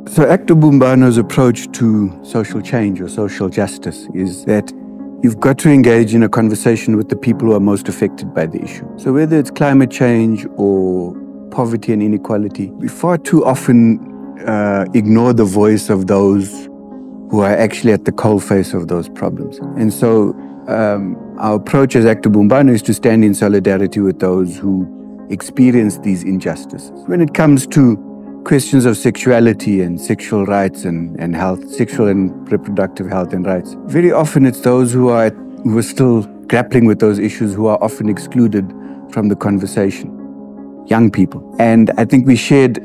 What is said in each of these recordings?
So Actor Bumbano's approach to social change or social justice is that you've got to engage in a conversation with the people who are most affected by the issue. So whether it's climate change or poverty and inequality, we far too often ignore the voice of those who are actually at the coalface of those problems. And so our approach as Actor Bumbano is to stand in solidarity with those who experience these injustices. When it comes to questions of sexuality and sexual rights and health, sexual and reproductive health and rights, very often it's those who are still grappling with those issues who are often excluded from the conversation, young people. And I think we shared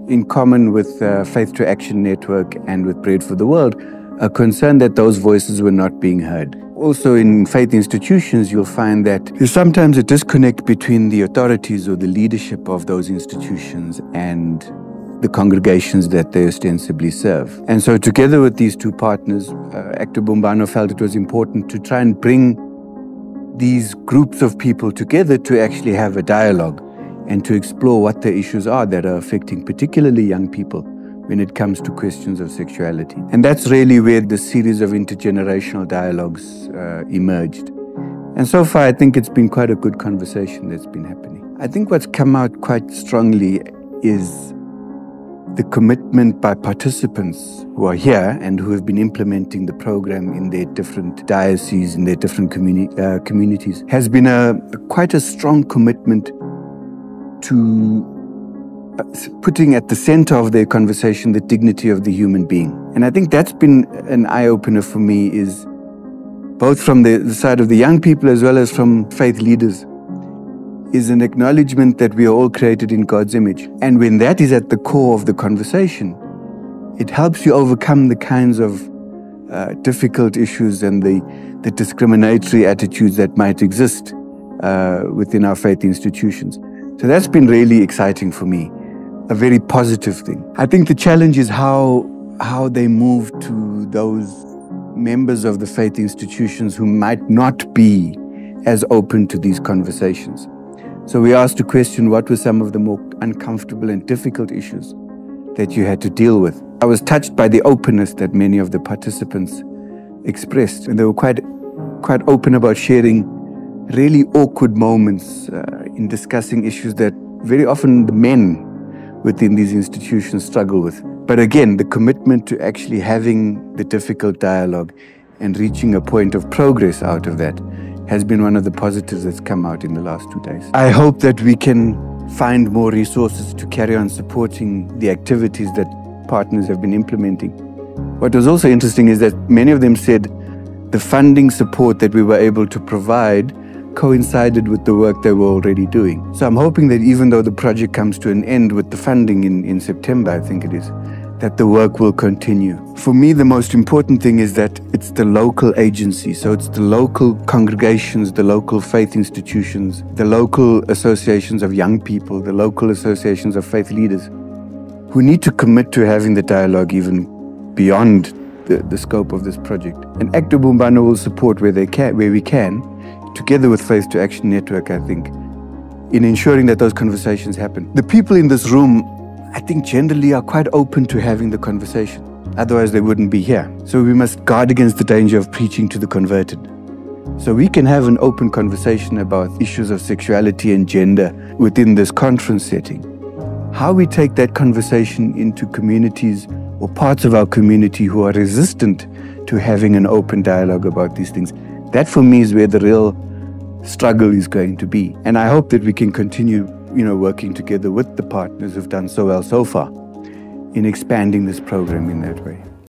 in common with Faith to Action Network and with Bread for the World a concern that those voices were not being heard. Also in faith institutions, you'll find that there's sometimes a disconnect between the authorities or the leadership of those institutions and the congregations that they ostensibly serve. And so together with these two partners, Actor Bumbano felt it was important to try and bring these groups of people together to actually have a dialogue and to explore what the issues are that are affecting particularly young people when it comes to questions of sexuality. And that's really where the series of intergenerational dialogues emerged. And so far, I think it's been quite a good conversation that's been happening. I think what's come out quite strongly is the commitment by participants who are here and who have been implementing the program in their different dioceses, in their different communities, has been quite a strong commitment to putting at the center of their conversation the dignity of the human being. And I think that's been an eye-opener for me, is both from the side of the young people as well as from faith leaders, is an acknowledgement that we are all created in God's image. And when that is at the core of the conversation, it helps you overcome the kinds of difficult issues and the discriminatory attitudes that might exist within our faith institutions. So that's been really exciting for me, a very positive thing. I think the challenge is how they move to those members of the faith institutions who might not be as open to these conversations. So we asked to question what were some of the more uncomfortable and difficult issues that you had to deal with. I was touched by the openness that many of the participants expressed, and they were quite open about sharing really awkward moments in discussing issues that very often the men within these institutions struggle with. But again, the commitment to actually having the difficult dialogue and reaching a point of progress out of that has been one of the positives that's come out in the last 2 days. I hope that we can find more resources to carry on supporting the activities that partners have been implementing. What was also interesting is that many of them said the funding support that we were able to provide coincided with the work they were already doing. So I'm hoping that even though the project comes to an end with the funding in September, I think it is, that the work will continue. For me, the most important thing is that it's the local agency. So it's the local congregations, the local faith institutions, the local associations of young people, the local associations of faith leaders who need to commit to having the dialogue even beyond the scope of this project. And Actor Bumbano will support where we can, together with Faith to Action Network, I think, in ensuring that those conversations happen. The people in this room, I think, generally are quite open to having the conversation. Otherwise, they wouldn't be here. So we must guard against the danger of preaching to the converted. So we can have an open conversation about issues of sexuality and gender within this conference setting. How we take that conversation into communities or parts of our community who are resistant to having an open dialogue about these things, that for me is where the real struggle is going to be. And I hope that we can continue working together with the partners who've done so well so far in expanding this program in that way.